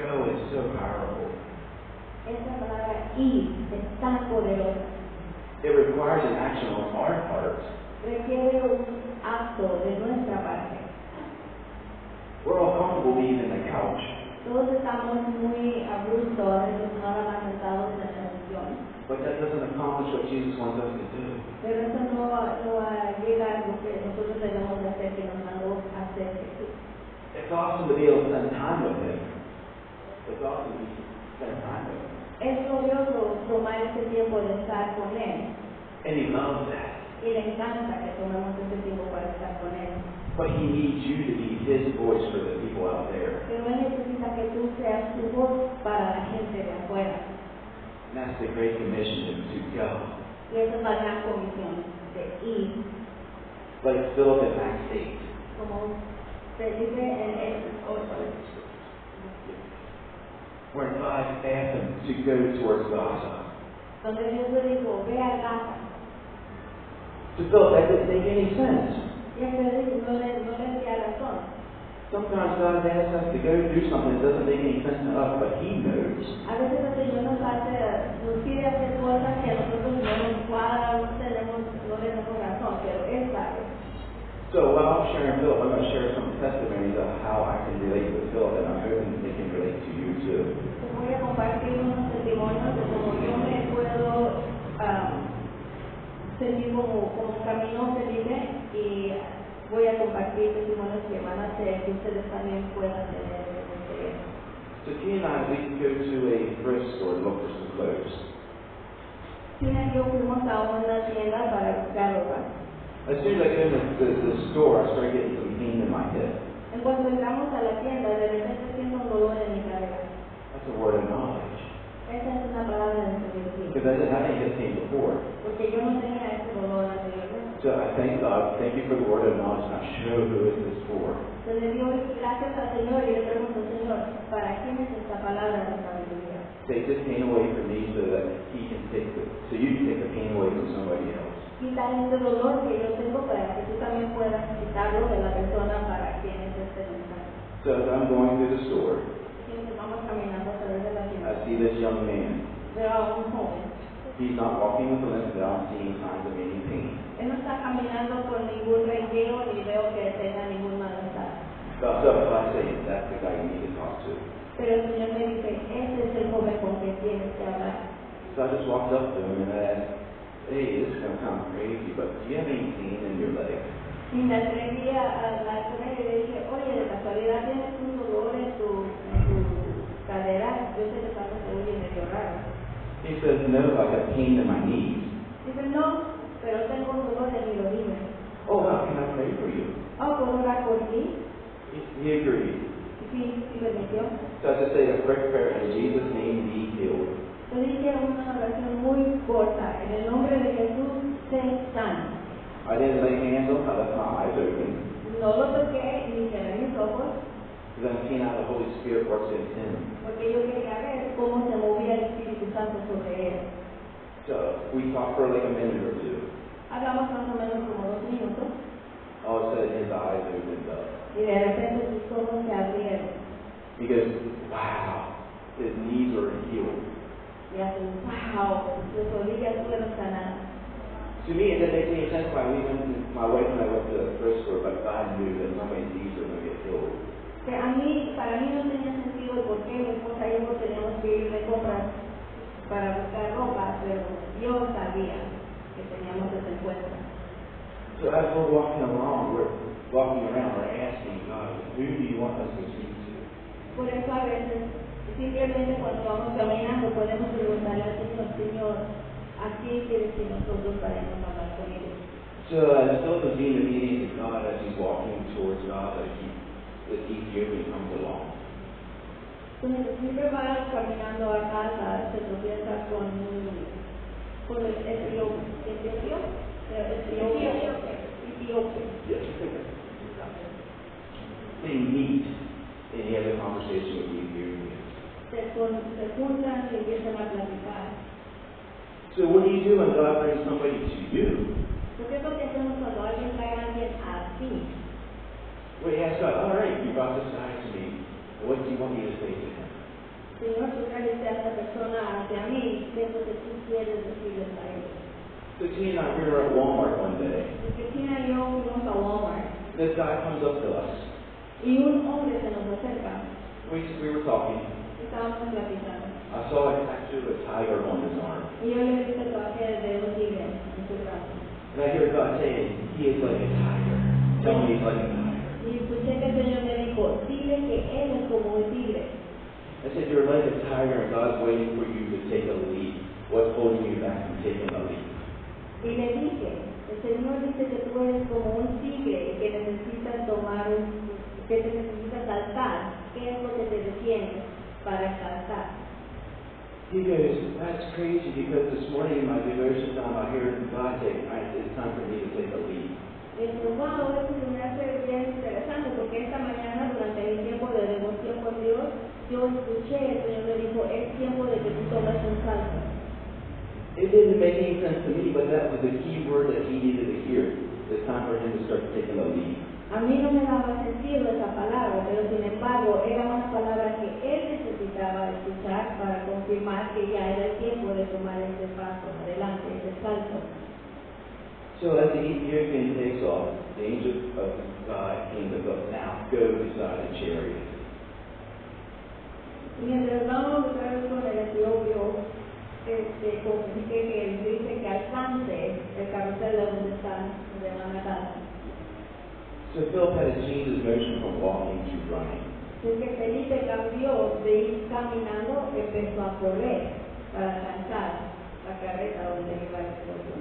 go is so powerful. Esta palabra ir es tan poderosa. It requires an action on our part. Requiere un acto de nuestra parte. We're all comfortable being in the couch, Todos estamos muy a gusto, a veces nada más sentados en la sesión. but that doesn't accomplish what Jesus wants us to do. Pero eso no llega a lo que nosotros debemos de hacer, que nos mandó a hacer Jesús. It's awesome to be able to spend time with Him. It's awesome to spend time with Him. Es glorioso tomar ese tiempo de estar con Él. And He loves that. Y le encanta que tomemos ese tiempo para estar con Él. But He needs you to be His voice for the people out there. Pero Él necesita que tú seas su voz para la gente de afuera. And that's the Great Commission, to go. Y esa es la gran comisión de ir. Like Philip in Acts 8. Como se dice en Hechos 8. Where God asked him to go towards Gaza. Donde Dios le dijo, ve a Gaza. To Philip, that didn't make any sense. Y él le dijo, no le hacía razón. Sometimes God asks us to go do something that doesn't make any sense to us, but He knows. A veces el Señor nos pide hacer cosas que a nosotros no nos cuadran, no le damos razón, pero Él sabe. So while I'm sharing Philip, I'm going to share some testimonies of how I can relate with Philip, and I'm hoping they can relate to you too. Voy a compartir unos testimonios de cómo yo me puedo sentir como caminó Felipe, y voy a compartir testimonios que van a hacer que ustedes también puedan tener esa experiencia. So Tina and I, we can go to a thrift store to look for some clothes. Tina y yo fuimos a una tienda para buscar ropa. As soon as I go in the store, I start getting some pain in my hip. En cuanto entramos a la tienda, de repente siento un dolor en mi cadera. That's a word of knowledge. Esa es una palabra de sabiduría. Because I didn't have any hip pain before. Porque yo no tenía ese dolor anteriormente. So I thank God, thank you for the word of knowledge. Now show who is this for. Se le dio gracias al Señor y le pregunto, Señor, ¿para quién es esta palabra de sabiduría? Take this pain away from me so that He can so you can take the pain away from somebody else. Quita este dolor que yo tengo para que tú también puedas quitarlo de la persona para quien es este mensaje. So as I'm going through the store, Entonces vamos caminando a través de la tienda. I see this young man. Veo a un joven. He's not walking with a limp, but I'm seeing signs of any pain. Él no está caminando con ningún rengueo ni veo que tenga ningún malestar. So I say, that's the guy you need to talk to. Pero el Señor me dice, ese es el joven con quien tienes que hablar. So I just walked up to him and I asked, hey, this is going to sound crazy, but do you have any pain in your leg? Y me atreví a la y le dije, oye, de casualidad tienes un dolor en tu cadera. Yo sé que estás muy medio raro. He says, no, I got pain in my knees. Dice, no, pero tengo un dolor en mi rodilla. Oh, how can I pray for you? Oh, ¿puedo orar por ti? He agreed. Sí, permitió. So I just say a quick prayer in Jesus' name, be healed. Yo dije una oración muy corta. En el nombre de Jesús, sé sano. I didn't lay hands on him, I left my eyes open. No lo toqué ni cerré mis ojos, Because I'm seeing how the Holy Spirit works in him. porque yo quería ver cómo se movía el Espíritu Santo sobre él. So we talked for like a minute or two. Hablamos más o menos como 2 minutos, All of a sudden his eyes opened up. y de repente sus ojos se abrieron. He goes, wow, his knees were healed. Y hace, wow, sus rodillas fueron sanadas. To me, it didn't make any sense why my wife and I went to the thrift store, but God knew that somebody's knees were going to get healed. Que para mí no tenía sentido el por qué mi esposa y yo teníamos que ir de compras para buscar ropa, pero yo sabía que teníamos ese encuentro. So as we're walking around, we're asking God, who do you want us to speak to? Por eso a veces, simplemente cuando vamos caminando, podemos preguntarle al Señor, Señor, ¿a quién quieres que nosotros vayamos a hablar con ellos? So as Philip was being obedient to God as he's walking towards God, the Ethiopian comes along. Entonces, siempre va caminando a casa, se tropieza con el etíope. Yes. They meet and he has a conversation with the Ethiopian. Se juntan y empiezan a platicar. So what do you do when God brings somebody to you? ¿Qué es lo que hacemos cuando alguien trae a alguien a ti? Well, he asks God, all right, you brought this guy to me. What do you want me to say to him? Señor, tú trajiste a esta persona hacia mí, ¿qué es lo que tú quieres decirles a ellos? So Tina and I, we were at Walmart one day. Porque Tina y yo fuimos a Walmart This guy comes up to us. y un hombre se nos acerca. We were talking. Estábamos platicando. I saw a tattoo of a tiger on his arm. Y yo le vi el tatuaje de un tigre en su brazo. And I hear God saying, he is like a tiger. Tell me he's like a tiger. Y escuché que el Señor me dijo, dile que él es como un tigre. I said, you're like a tiger and God's waiting for you to take a leap. What's holding you back from taking a leap? Y le dije, el Señor dice que tú eres como un tigre y que necesitas que te necesitas saltar. ¿Qué es lo que te detiene para saltar? He goes, that's crazy because this morning in my devotion time I heard God say, it's time for me to take a leap. Y dijo, wow, eso se me hace bien interesante porque esta mañana durante mi tiempo de devoción con Dios, yo escuché, el Señor me dijo, es tiempo de que tú tomes un salto. It didn't make any sense to me, but that was the key word that he needed to hear. It's time for him to start taking a leap. A mí no me daba sentido esa palabra, pero sin embargo era una palabra que él necesitaba escuchar para confirmar que ya era el tiempo de tomar ese paso adelante, ese salto. So as the Ethiopian takes off, the angel of God came to go, now go beside the chariot. Mientras vamos otra vez con el etiopio, comuniqué que él dice que alcance el carrusel de donde están, donde van a dar. So Philip had to change his motion from walking to running. Es que Felipe cambió de ir caminando, empezó a correr para alcanzar la carreta donde iba el etiopio.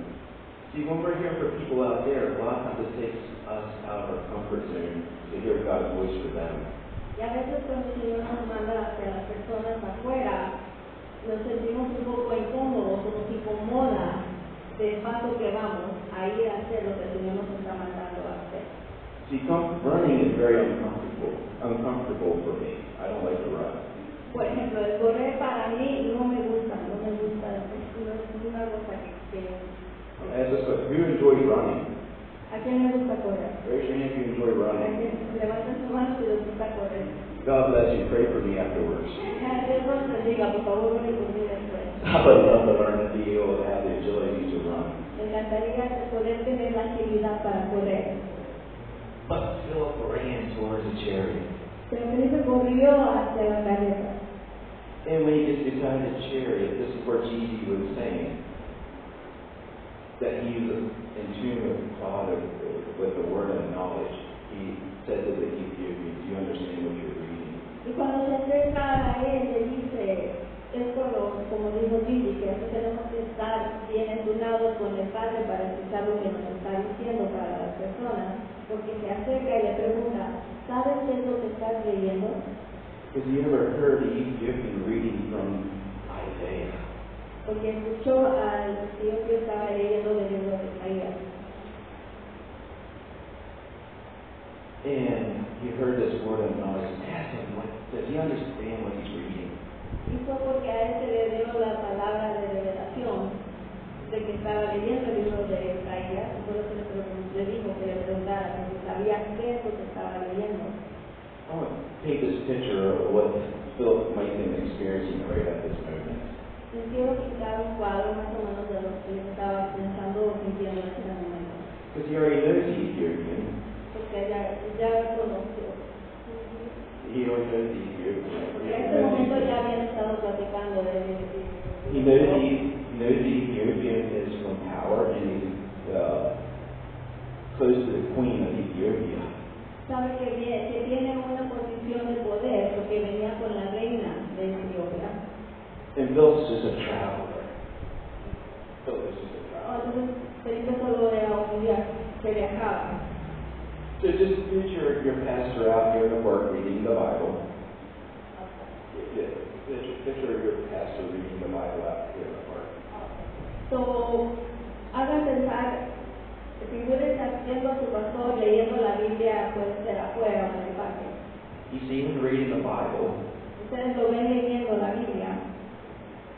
See, when we're here for people out there, a lot of times it takes us out of our comfort zone to hear God's voice for them. Y a veces cuando el Señor nos manda hacia las personas afuera, nos sentimos un poco incómodos o nos incomoda del paso que vamos a ir a hacer lo que el Señor nos está mandando a hacer. See, running is very uncomfortable for me. I don't like to run. Por ejemplo, el correr para mí no me gusta, es una cosa que As a who enjoys running? ¿a quién le gusta correr? Raise your hand if you enjoy running. Levanta su mano si les gusta correr. God bless you. Pray for me afterwards. Dios nos bendiga, por favor, ore por mí después. I would love to learn to be able to have the agility to run. Me encantaría poder tener la agilidad para correr. But Philip ran towards the chariot. Pero Felipe corrió hacia la carreta. And when he gets beside the chariot, this is where Jesus was saying that he was in tune with the Father with the word of knowledge. He said to the Ethiopian, do you understand what you're reading? Y cuando se acerca a él, le dice, es como dijo Gigi, que así tenemos que estar bien entunados con el Padre para escuchar lo que nos está diciendo para las personas, porque se acerca y le pregunta, ¿sabes qué es lo que estás leyendo? Have you ever heard the Ethiopian reading from Isaiah? Porque escuchó al tío que estaba leyendo del libro de Isaías. And he heard this word of knowledge. Ask him, does he understand what he's reading? Y fue porque a él se le dio la palabra de revelación de que estaba leyendo el libro de Isaías, y por eso le dijo que le preguntara si sabía qué es lo que estaba leyendo. I want to paint this picture of what Philip might have been experiencing right at this moment. Les quiero quitar un cuadro más o menos de lo que estaba pensando o sintiendo en ese momento. Because he already knows the Ethiopian. Porque ya conoció. He already knows the Ethiopian. Porque en este momento ya habían estado platicando de He knows the Ethiopian is from power and he's close to the queen of Ethiopia. Sabe que tiene una posición de poder porque venía con la reina de Etiopía. And Philip's just a traveler. Philip's just a traveler. Entonces Felipe solo era un día que viajaba. So just picture your pastor out here at work reading the Bible. Picture your pastor reading the Bible out here at work. So, haga pensar, figure viendo a su pastor leyendo la Biblia, puede ser afuera o en el parque. You see him reading the Bible. Ustedes lo ven leyendo la Biblia.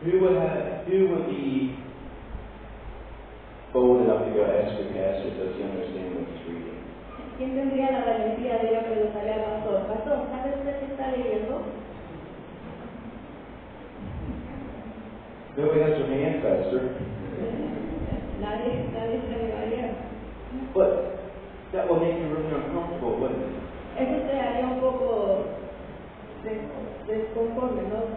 Who would be bold enough to go ask your pastor, does he understand what he's reading? ¿Quién tendría la valentía de ir a preguntarle al pastor, ¿sabes usted qué está leyendo? Because he already knows the Ethiopian. Porque en este momento ya habían estado platicando de Etiopía. He knows the Ethiopian is from power and he's close to the queen of Ethiopia. Nobody has their hand faster. Nadie se animaría. But that will make you really uncomfortable, wouldn't it? Eso te haría un poco desconforme, ¿no?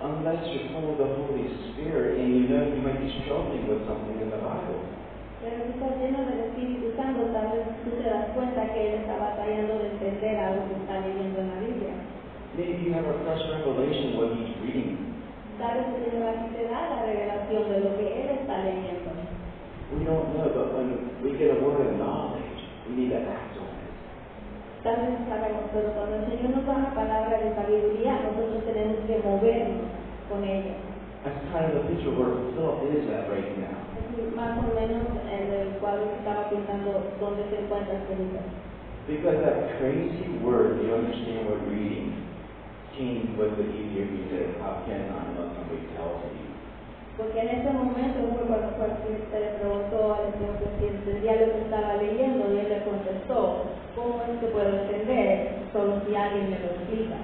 Unless you're full of the Holy Spirit and you know you might be struggling with something in the Bible. Pero si estás lleno del Espíritu Santo, tal vez tú te das cuenta que Él está batallando de entender algo que está leyendo en la Biblia. Maybe you have a fresh revelation of what he's reading. Tal vez el Señor aquí te da la revelación de lo que Él está leyendo. We don't know, but when we get a word of knowledge, we need to act on it. Tal vez sabemos, pero cuando el Señor nos da una palabra de sabiduría, nosotros tenemos que movernos con ella. That's kind of the picture where Philip is at right now. Es más o menos en el cuadro que estaba pintando donde se encuentra Felipe. Because that crazy word you understand what reading came with the Ethiopian said, how can I unless somebody tells me? Porque en ese momento fue cuando se le preguntó al Señor si entendía lo que estaba leyendo y él le contestó, ¿cómo es que puedo entender solo si alguien me lo explica?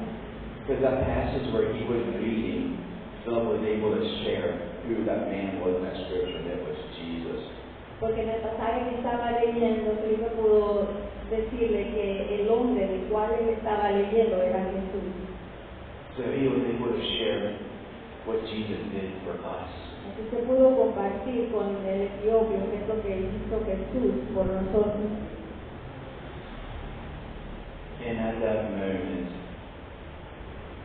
Because that passage where he was reading, Philip was able to share who that man was in that scripture, and it was Jesus. Porque en el pasaje que estaba leyendo, Felipe pudo decirle que el hombre del cual él estaba leyendo era Jesús. So he was able to share what Jesus did for us. Así se pudo compartir con el etiopio que es lo que hizo Jesús por nosotros. And at that moment,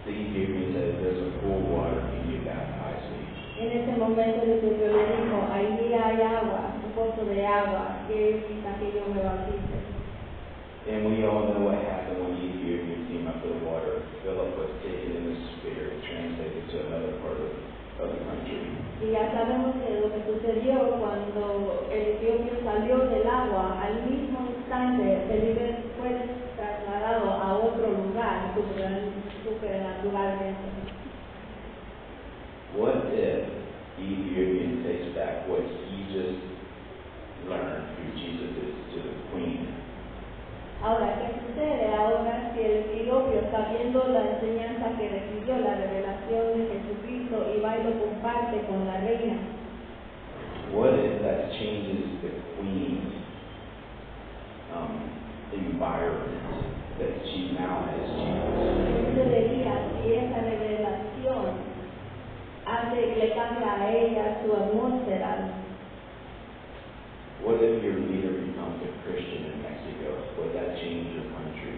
the Ethiopian said, there's a pool of water, can you baptize me? En ese momento el etiopio le dijo, ahí hay agua, un pozo de agua, que evita que yo me bautice. And we all know what happened when the Ethiopian came up to the water. Philip was taken in the spirit, translated to another part of the country. Y ya sabemos que lo que sucedió cuando el etiopio salió del agua, al mismo instante Felipe fue trasladado a otro lugar supernaturalmente. What if the Ethiopian takes back what he just learned who Jesus is to the queen? Ahora, ¿qué sucede ahora si el etiopio, sabiendo la enseñanza que recibió, la revelación de Jesucristo, y va y lo comparte con la reina? What if that changes the queen's environment that she now has Jesus? ¿Qué sucedería si esa revelación le cambia a ella su atmósfera? What if your leader becomes a Christian in Mexico? Would that change your country?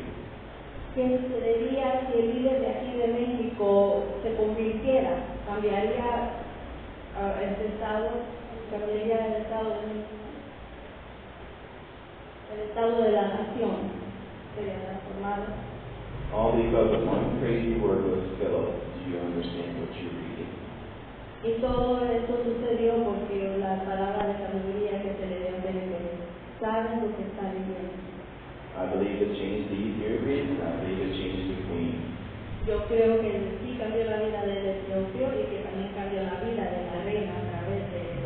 ¿Qué sucedería si el líder de aquí de México se convirtiera? ¿Cambiaría el estado? ¿Cambiaría el estado de la nación? Sería transformado. All because one crazy word was Philip. Do you understand what you're reading? Y todo esto sucedió porque la palabra de sabiduría que se le dio a Felipe, ¿saben lo que está leyendo? I believe it changed the Ethiopian, and I believe it changed the queen. Yo creo que sí cambió la vida del etiopio y que también cambió la vida de la reina a través de él.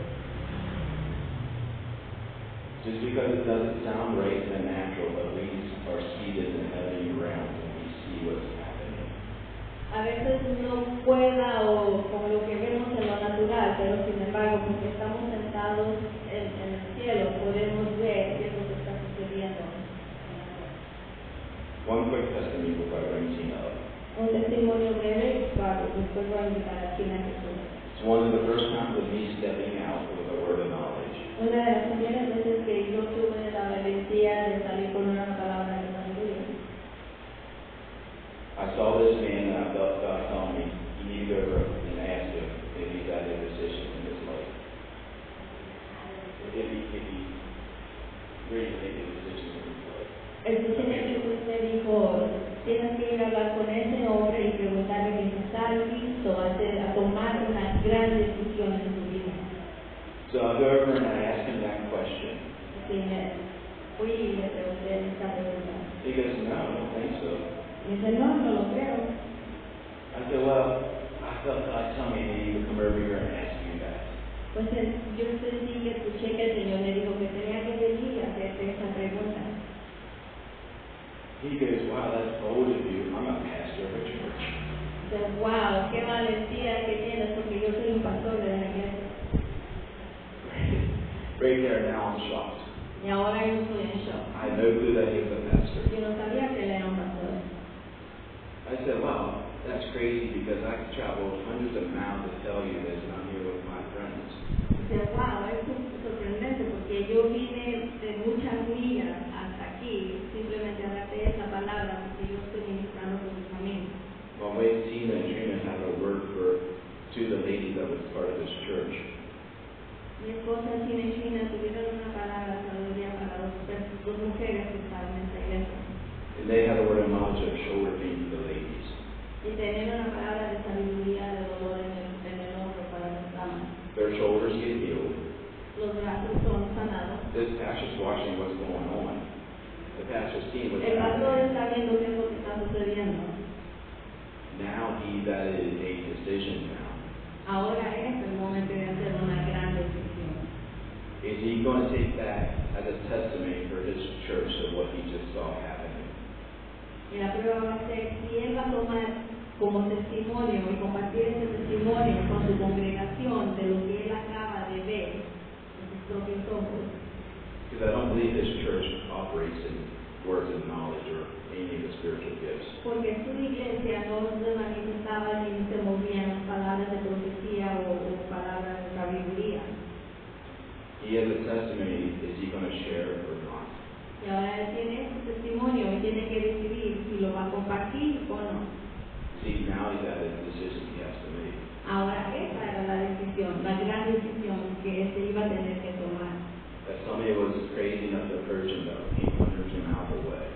Just because it doesn't sound right in the natural, but we are seated in heavenly realms and we see what's happening. A veces no pueda o con lo que vemos en lo natural, pero sin embargo, porque estamos sentados en el cielo, podemos ver qué es lo que está sucediendo. One quick testimony before I bring Tina up. Un testimonio breve, claro, después voy a invitar a Tina a Jesús. It's one of the first times of me stepping out with a word of knowledge. Una de las primeras veces que yo tuve la valentía de salir con una palabra de sabiduría. I saw this man and I felt God telling me, you need to go over and ask him if he's at a decision in his life. If he really made a decision in his life. El Señor Jesús me dijo, tienes que ir a hablar con ese hombre y preguntarle si está listo a tomar una gran decisión en su vida. So I go over and I ask him that question. Sí, fui y le pregunté esta pregunta. He goes, no, I don't think so. Y dice, no, no lo creo. I said, well, I felt God tell me he would come over here and ask you that. Pues yo sentí que escuché que el Señor me dijo que tenía que venir a hacerte esa pregunta. He goes, wow, that's bold of you. I'm a pastor of a church. Dice, wow, qué valentía que tienes, porque yo soy un pastor de la iglesia. Right there, now I'm shocked. Y ahora yo estoy en shock. I had no clue that he was a pastor. Yo no sabía que él era un pastor. I said, wow, that's crazy because I traveled hundreds of miles to tell you this, and I'm here with my friends. Dice, wow, es sorprendente porque yo vine de muchas millas hasta aquí, simplemente a darte esa palabra porque yo estoy ministrando con mis amigos. My wife Tina and Trina had a word for two of the ladies that was part of this church. Mi esposa Tina y Trina tuvieron una palabra de sabiduría para dos mujeres que estaban en esta iglesia. And they had a word of knowledge of shoulder pain for the ladies. Y tenían una palabra de sabiduría de dolor en el hombro para las damas. Their shoulders get healed. Los brazos son sanados. This pastor's watching what's going on. The pastor's seeing what's El pastor happening. está viendo qué es lo que está sucediendo. Now he's at a decision now. Ahora es el momento de hacer una gran decisión. Is he going to take that as a testimony for his church of what he just saw happening? Y la prueba va a ser si él va a tomar como testimonio y compartir ese testimonio con su congregación de lo que él acaba de ver en sus propios ojos. Because I don't believe this church operates in words of knowledge or any of the spiritual gifts. Porque su iglesia no se manifestaba ni se movían las palabras de profecía o palabras de sabiduría. He has a testimony. Is he going to share it or not? Y ahora él tiene ese testimonio y tiene que decidir si lo va a compartir o no. See, now he's at a decision he has to make. Ahora esa era la decisión, la gran decisión que se iba a tener que tomar. That somebody was crazy enough to approach him that came hundreds of miles away.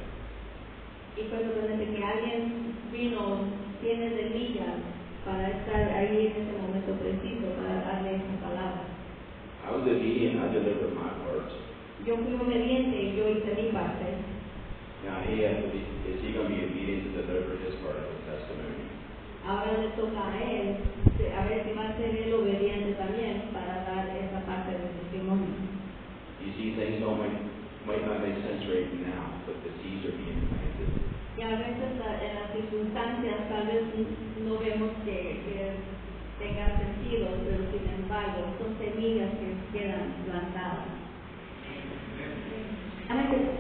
Y fue sorprendente que alguien vino cientos de millas para estar ahí en ese momento preciso, para darle esa palabra. I was obedient. I delivered my part. Yo fui obediente y yo hice mi parte. Now he has to be. Is he going to be obedient to deliver his part of the testimony? Ahora le toca a él, a ver si va a ser él obediente también para dar esa parte del testimonio. You see, things might not make sense right now, but the seeds are being planted. Y a veces en las circunstancias tal vez no vemos que tenga sentido, pero sin embargo son semillas que quedan plantadas.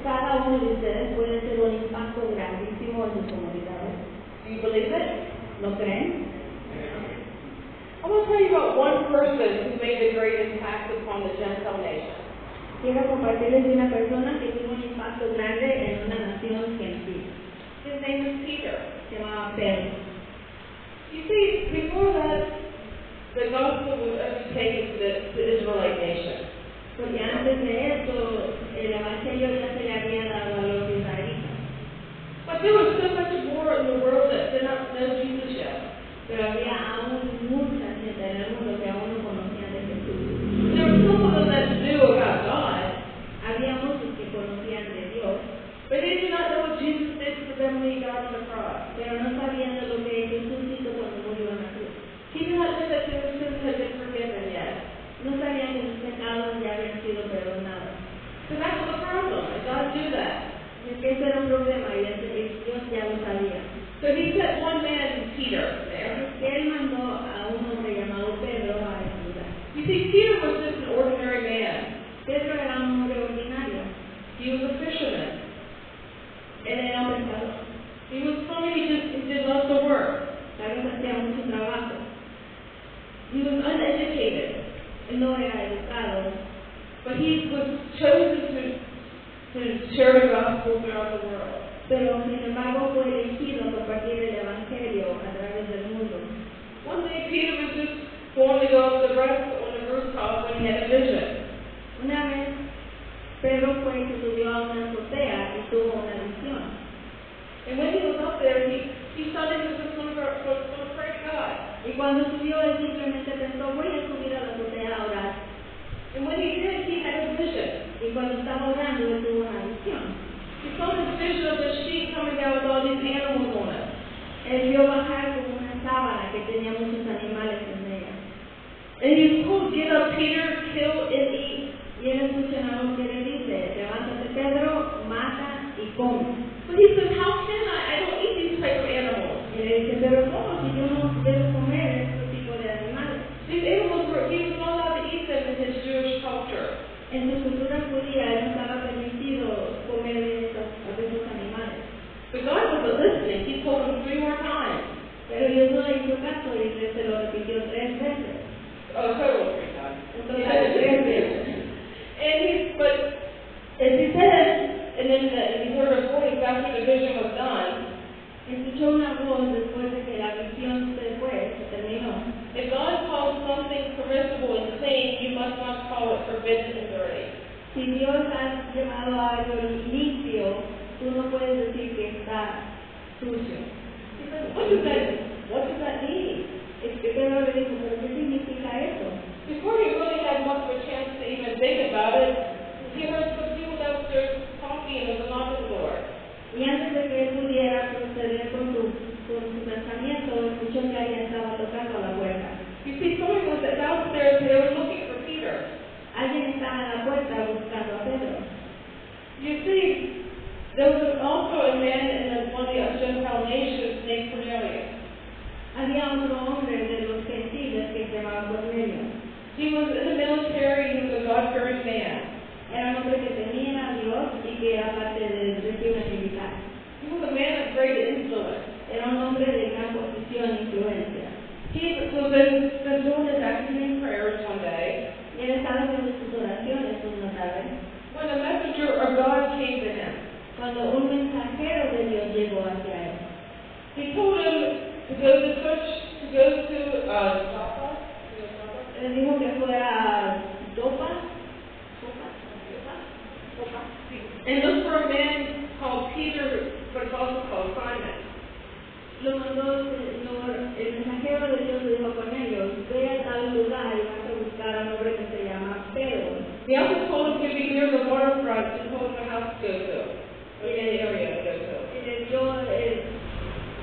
Cada uno de ustedes puede ser un impacto grandísimo en sus comunidades. Do you believe it? ¿Lo creen? I want to tell you about one person who made a great impact upon the Gentile nation. Quiero compartirles de una persona que tuvo un impacto grande en una nación gentil. His name is Peter. Se llamaba Pedro. You see, before that, the gospel was only taken to the Israelite nation. Porque antes de esto, el evangelio ya se le había dado a los israelitas. But there was so much more in the world that did not know Jesus yet. Pero había aún mucha gente en el mundo que aún no conocían de Jesús. There were some of them that knew about God, Había muchos que conocían de Dios, but they did not know what Jesus did for them when he died on the cross. pero no sabían de lo que Jesús hizo cuando murió en la cruz. He did not know that their sins had been forgiven yet. No sabían que sus pecados ya habían sido perdonados. So that was the problem, and God knew that. Y es que eso era un problema y Dios ya lo sabía. So he sent one man, Peter, there. Así que él mandó a un hombre llamado Pedro a ese lugar. You see, Peter was just an ordinary man. Pedro era un hombre ordinario. He was a fisherman. Él era un pescador. He was funny, he did lots of work. Tal vez hacía mucho trabajo. He was uneducated, Él no era educado, but he was chosen to share the gospel throughout the world. pero sin embargo fue elegido a compartir el evangelio a través del mundo. One day Peter was just going to go up the rooftop when he had a vision. Una vez Pedro fue y se subió a una azotea y tuvo una visión. And when he was up there, he thought he was just going to pray to God. Y cuando subió él simplemente pensó, voy a subir a la azotea a orar. And when he did, he had a vision. Y cuando estaba orando él tuvo una visión. He saw this vision of the sheep coming down with all these animals on it. Él vio bajar como una sábana que tenía muchos animales en ella. And he was told, get up, Peter, kill and eat. Y él escucha una voz que le dice, levántate Pedro, mata y come. But he said, how can I? I don't eat these type of animals. Y le dice, pero ¿cómo si yo no debo comer este tipo de animales? See, En su cultura judía no estaba permitido comer de esos animales. But God wasn't listening. He told him 3 more times. Pero Dios no le hizo caso y se lo repitió 3 veces. Oh, total 3 times. En total 3 veces. But as he said, and then he heard a voice after the vision was done. Escuchó una voz después de que la visión se terminó. If God calls something permissible and clean, you must not call it forbidden and dirty. Si Dios ha llamado a algo limpio, tú no puedes decir que está sucio. He said, what does that mean? Es que Pedro le dijo, ¿pero qué significa eso? Before he really had much of a chance to even think about it, he heard some people downstairs talking and there was a knock at the door. Y antes de que él pudiera proceder con su pensamiento, escuchó que alguien estaba tocando a la puerta. You see, someone was downstairs and they were looking for Peter. Alguien estaba en la puerta buscando a Pedro. You see, there was also a man in one of the Gentile nations named Cornelius. Había otro hombre de los gentiles que se llamaba Cornelio. He was in the military, he was a God-fearing man. Era un hombre que temía a Dios y que era parte del régimen militar. He was a man of great influence. Era un hombre de gran posición e influencia. He was doing his afternoon prayers one day. Y él estaba haciendo sus oraciones una tarde, When a messenger of God came to him. cuando un mensajero de Dios llegó hacia él. He told him to go to church, to go to Joppa. Él dijo que fuera a Joppa, And look for a man called Peter, but it's also called Simon. lo mandó el mensajero de Dios le dijo con ellos, ve a tal lugar y vas a buscar a un hombre que se llama Pedro. He also told him to be near the waterfront and told him a house to go to, or an area to go to. Y le dio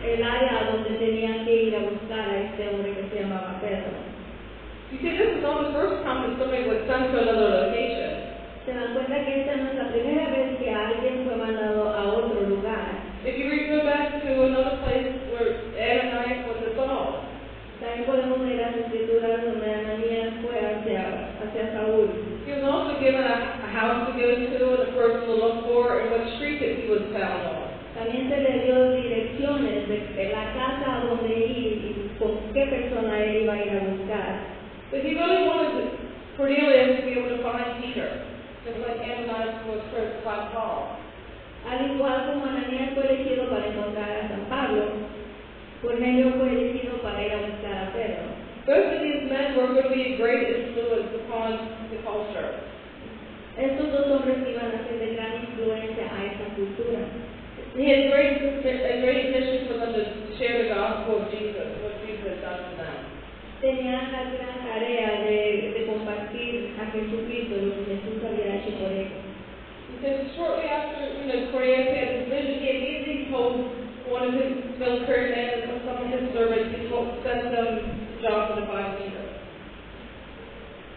el área donde tenían que ir a buscar a este hombre que se llamaba Pedro. You see, this is not the first time that somebody was sent to another location. Se dan cuenta que esta no es la primera vez que alguien fue mandado a otro lugar. If you go back to another place where Ananias was a Saul, También podemos leer las escrituras donde Ananías fue hacia Saúl. he was also given a house to go to and a person to look for and what street that he was found on. También se le dio direcciones de la casa a donde ir y con qué persona él iba a ir a buscar. But he really wanted Cornelius to be able to find Peter, just like Ananias was for Paul. Al igual como Ananías fue elegido para encontrar a San Pablo, Cornelio fue elegido para ir a buscar a Pedro. Both of these men were going to be a great influence upon the culture. Estos dos hombres iban a ser de gran influencia a esta cultura. He had a great mission for them to share the gospel of Jesus, what Jesus had done for them. Tenían la gran tarea de compartir a Jesucristo, lo que Jesús había hecho por ellos. Because shortly after, Cornelius had his vision, he immediately told one of his military men and some of his servants, he sent them Joppa to find Peter.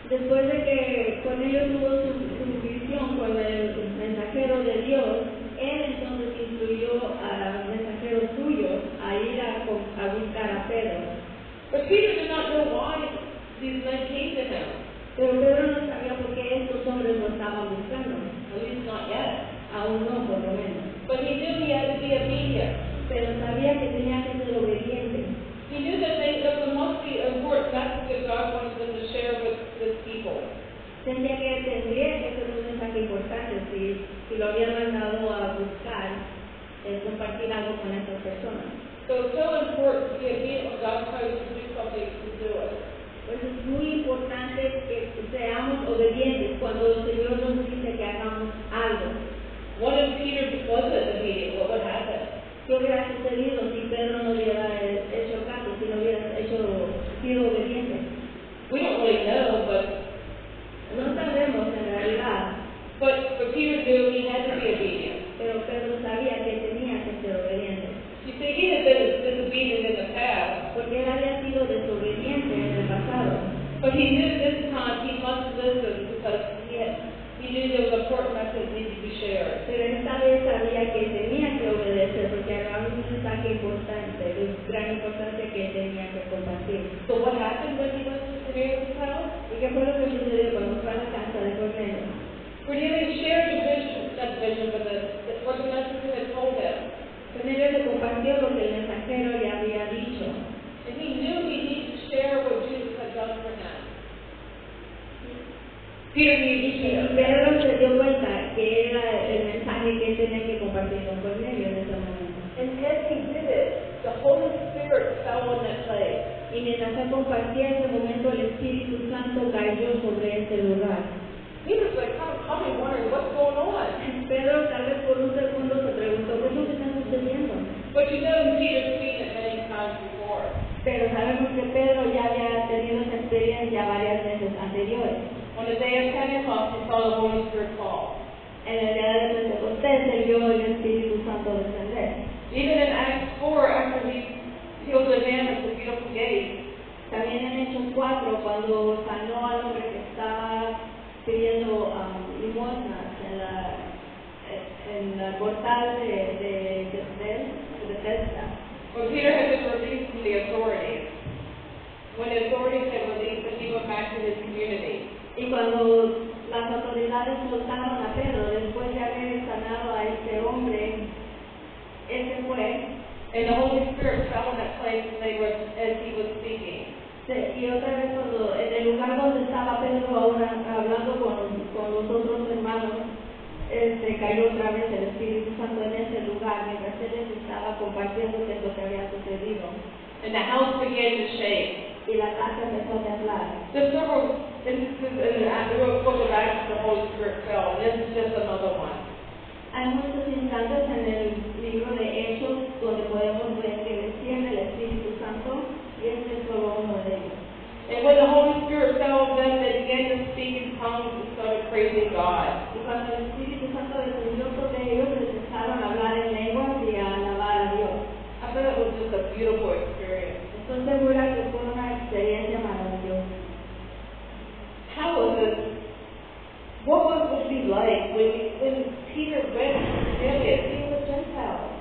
Después de que Cornelio tuvo su visión con el mensajero de Dios, él entonces instruyó a mensajeros suyos a ir a buscar a Pedro. But Peter did not know why these men came to him. Pero Pedro no sabía por qué estos hombres lo estaban buscando. At least not yet. Aún no, por lo menos. But he knew he had to be obedient. Pero sabía que tenía que ser obediente. He knew that there must be an important message that God wanted them to share with his people. Tendría que ser un mensaje importante si lo habían mandado a buscar, compartir algo con estas personas. So it's so important to be obedient when God tells you to do something, to do it. Pues es muy importante que seamos obedientes cuando el Señor nos dice que hagamos algo. What if Peter wasn't obedient? What would happen? ¿Qué hubiera sucedido si Pedro no hubiera hecho caso, si no hubiera sido obediente? We don't really know, but No sabemos en realidad, Peter knew he had to be obedient. pero Pedro sabía que tenía que ser obediente. You see, he had been disobedient in the past, Porque él había sido desobediente en el pasado. but he knew this time he must listen because he knew there was an important message that needed to be shared. Pero esta vez sabía que tenía que obedecer porque había un mensaje importante, de gran importancia que tenía que compartir. So what happened when he went to Cornelius' house? ¿Y qué fue lo que sucedió cuando fue a la casa de Cornelio? Cornelius shared the vision, not the vision, but what the messenger had told him. Cornelio le compartió lo que el mensajero le había dicho. And he knew he needed to share what Jesus had done for him. Peter needed to share. Pedro se dio cuenta que era el mensaje que él tenía que compartir con Cornelio en ese momento. And as he did it, the Holy Spirit fell on that place. Y mientras él compartía ese momento, el Espíritu Santo cayó sobre ese lugar. He was like, coming, wondering what's going on. Pedro tal vez por un segundo se preguntó, ¿qué es lo que está sucediendo? But you know, Peter's seen it many times before. Pero sabemos que Pedro ya había tenido esa experiencia varias veces anteriores. On the day of Pentecost, he saw the Holy Spirit fall. En el día de Pentecostés, él vio el Espíritu Santo descender. Even in Acts 4, after he healed the man at the beautiful gate, También en Hechos 4, cuando sanó al hombre que estaba pidiendo limosnas en el portal de Bethesda. when Peter had been released from the authorities, when the authorities had released him, he went back to his community. Y cuando las autoridades soltaron a Pedro, después de haber sanado a este hombre, él se fue. And the Holy Spirit fell in that place as he was speaking. Y otra vez cuando en el lugar donde estaba Pedro ahora hablando con los otros hermanos, cayó otra vez el Espíritu Santo en ese lugar mientras él les estaba compartiendo qué es lo que había sucedido. And the house began to shake. Y la casa empezó a temblar. There's several instances in the book of Acts the Holy Spirit fell, and this is just another one. Hay muchos instantes en el libro de Hechos donde podemos ver que desciende el Espíritu Santo y este es solo uno de ellos. And when the Holy Spirit fell, then they began to speak in tongues and started praising God. Y cuando el Espíritu Santo descendió sobre ellos, empezaron a hablar en lenguas y a alabar a Dios. I thought it was just a beautiful experience. Estoy segura que fue una experiencia maravillosa. How was it? What was it be like when Peter read Cornelius? He was a Gentile.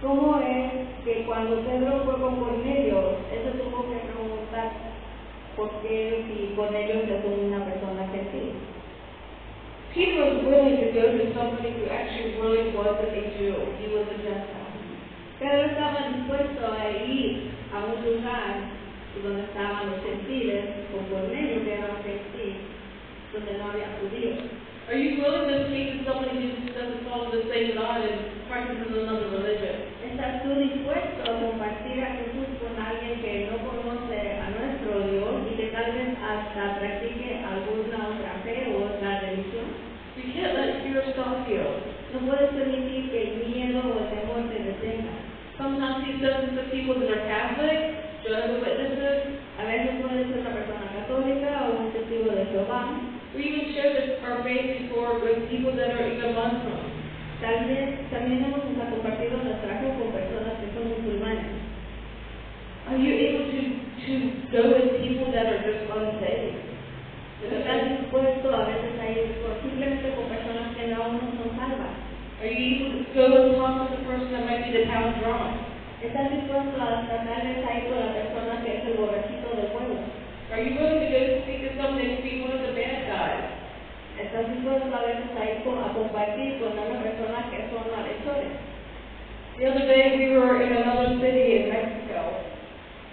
¿Cómo es que cuando Pedro fue con Cornelio, él se tuvo que preguntar por qué si Cornelio es una persona gentil? Peter was willing to go to somebody who actually really wasn't a Jew. He was a Gentile. Pedro estaba dispuesto a ir a un lugar donde estaban los gentiles, con Cornelio que era un gentil, donde no había judíos. Are you willing to speak to somebody who doesn't follow the same God and practices another religion? ¿Estás tú dispuesto a compartir a Jesús con alguien que no conoce a nuestro Dios y que tal vez hasta practique alguna otra fe o otra religión? You can't let fear stop you. No puedes permitir que el miedo o el temor te detenga. Sometimes he says to people that are Catholic, Jehovah's Witnesses, A veces puedes ser una persona católica o un testigo de Jehová. we even share our faith before with people that are even Muslims. También hemos compartido nuestra fe con personas que son musulmanes. Are you able to go with people that are just unsaved? ¿Estás dispuesto a veces a ir simplemente con personas que aún no son salvas? Are you able to go and talk with the person that might be the town drunk? ¿Estás dispuesto a tratar de ir con la persona que es el borrachito del pueblo? Are you willing to go speak to somebody and be one of the bad guys? ¿Estás dispuesto a veces a ir a compartir con una persona que son malhechores? The other day we were in another city in Mexico.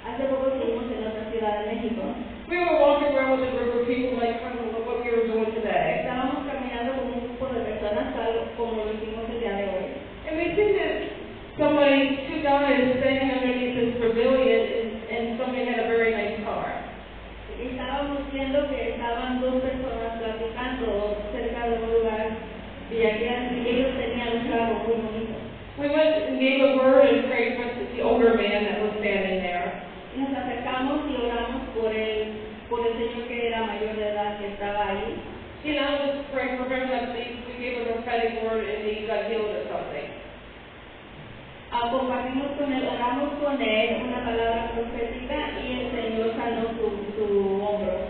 Hace poco estuvimos en otra ciudad de México. We were walking around with a group of people like kind of what we were doing today. Estábamos caminando con un grupo de personas tal como lo hicimos el día de hoy. And we see that two guys standing underneath this pavilion and somebody had a very nice car. Y estábamos viendo que estaban dos personas platicando cerca de un lugar y ellos tenían un carro muy bonito. We went and gave a word and prayed for the older man that was standing there. Y nos acercamos y oramos por el señor que era mayor de edad que estaba ahí. You know, just pray for him that we gave a prophetic word and he got healed or something. Compartimos con él, oramos con él una palabra profética y el Señor sanó su hombro.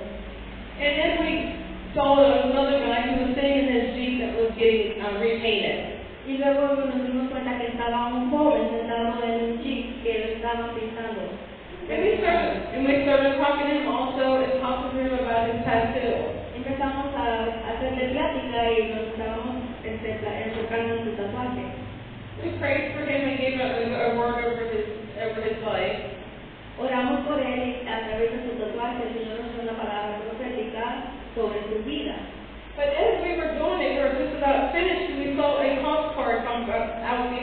And then we saw another guy who was sitting in his Jeep that was getting repainted. Y luego nos dimos cuenta que estaba un joven sentado en un jeep que lo estaba pintando. And we started talking to him also and talking to him about his tattoo. Y empezamos a hacerle plática y nos estábamos enfocando en su tatuaje. We prayed for him and gave a word over his life. Oramos por él y a través de su tatuaje el Señor nos dio una palabra profética sobre su vida. But as we were doing it, we were just about finished, we saw a cop car come out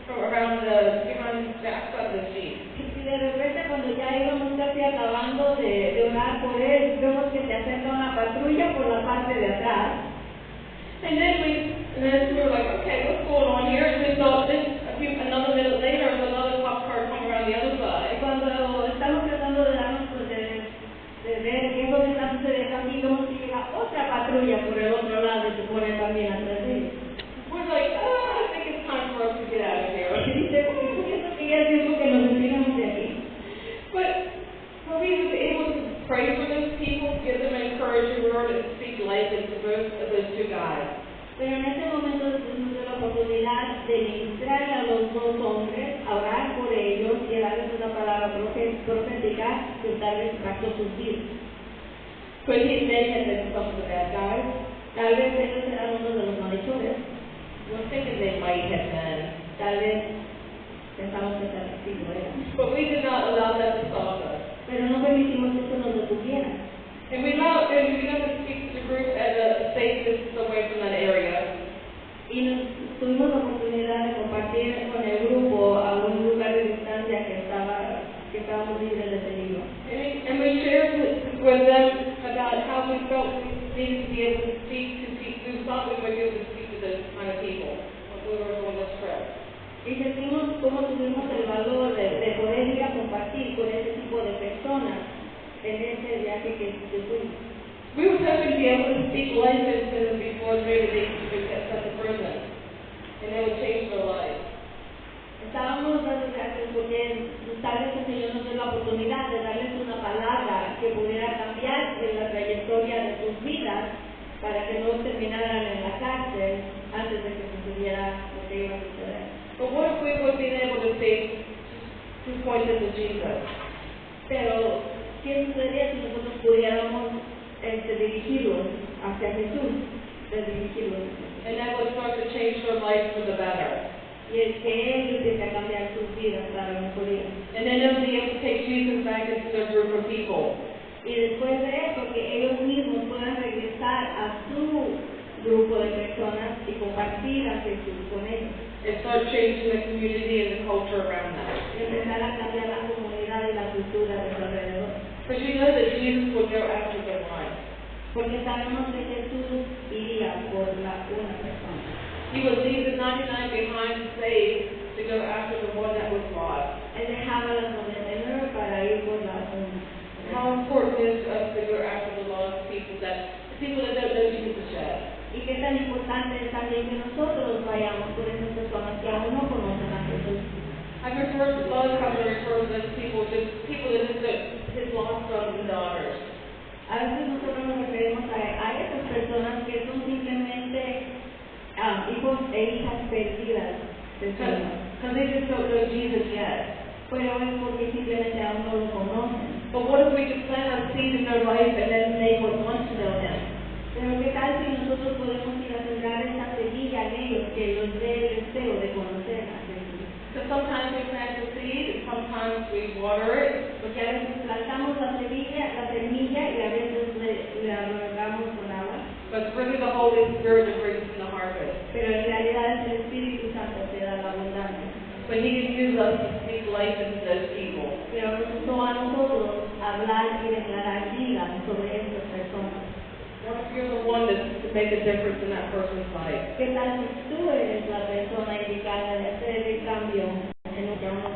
from around behind the back of the Jeep. Y de repente cuando ya íbamos casi acabando de orar por él, vemos que se acerca una patrulla por la parte de atrás. And then we were like, okay, what's going on here? And we saw another minute later, another cop car coming around the other side. Cuando estamos tratando de darnos de ver qué es lo que está sucediendo aquí, vemos que llega otra patrulla por el otro lado y se pone también atrás de ellos. We're like, I think it's time for us to get out of here. Y dice, pienso que ya es tiempo que nos retiremos de aquí. But we was able to pray for those people, give them an encouraging word, and speak life into both of those two guys. Pero en ese momento Dios nos dio la oportunidad de ministrarle a los dos hombres, a orar por ellos y darles una palabra profética que tal vez impactó sus vidas. Pues sí, they had been some of the bad guys. Tal vez ellos eran uno de los malhechores. We're thinking they might have been. Tal vez pensamos que tal vez sí lo eran. But we did not allow that to stop us. Pero no permitimos que eso nos detuviera. And we got to speak to the group at a safe distance away from that area. Y tuvimos la oportunidad de compartir con el grupo a un lugar de distancia que estábamos libres de peligro. And we shared with them about how we felt we needed to be able to speak to people. We thought we would be able to speak to those kind of people when we were on this trip. Y sentimos cómo tuvimos el valor de poder ir a compartir con ese tipo de personas en ese viaje que fuimos. We were hoping to be able to speak life into them before maybe they could get sent to prison, and it would change their life. Estábamos dando gracias porque tal vez el Señor nos dio la oportunidad de darles una palabra que pudiera cambiar en la trayectoria de sus vidas para que no terminaran en la cárcel antes de que sucediera lo que iba a suceder. But what if we would be able to say, to point them to Jesus? Pero, ¿qué sucedería si nosotros pudiéramos dirigirlos hacia Jesús? Dirigirlos. And that would start to change their life for the better. Y el que Él empiece a cambiar sus vidas para la mejoría. And then they'll be able to take Jesus back into their group of people. Y después de eso, que ellos mismos puedan regresar a su grupo de personas y compartir a Jesús con ellos. And start changing the community and the culture around them. Y empezar a cambiar la comunidad y la cultura de su alrededor. Because you know that Jesus will go after their life. Porque sabemos que Jesús iría por una persona. He would leave the 99 behind to save, to go after the one that was lost. Él dejaba las 99 para ir por la una. How important it is for us to go after the lost people, the people that don't know Jesus yet. Y qué tan importante es también que nosotros vayamos por esas personas que aún no conocen a Jesús. I've referred to a lot of times I refer to those people that just his lost sons and daughters. A veces nosotros nos referimos a esas personas que son simplemente hijos e hijas perdidas del Señor. Because they just don't know Jesus yet. Pero es porque simplemente aún no lo conocen. But what if we could plant a seed in their life and then they would want to know Him? Pero qué tal si nosotros podemos ir a sembrar esa semilla en ellos que los dé el deseo de conocer a Jesús. So sometimes we plant the seed and sometimes we water it. Porque a veces plantamos la semilla y a veces la regamos con agua. But it's really the Holy Spirit that brings in the harvest. Pero en realidad es el Espíritu Santo que da la abundancia. But He can use us to speak life into those people. Pero nos usó a nosotros hablar y declarar vida sobre estas personas. What if you're the one to make a difference in that person's life? ¿Qué tal si tú eres la persona indicada de hacer el cambio en lo que aún no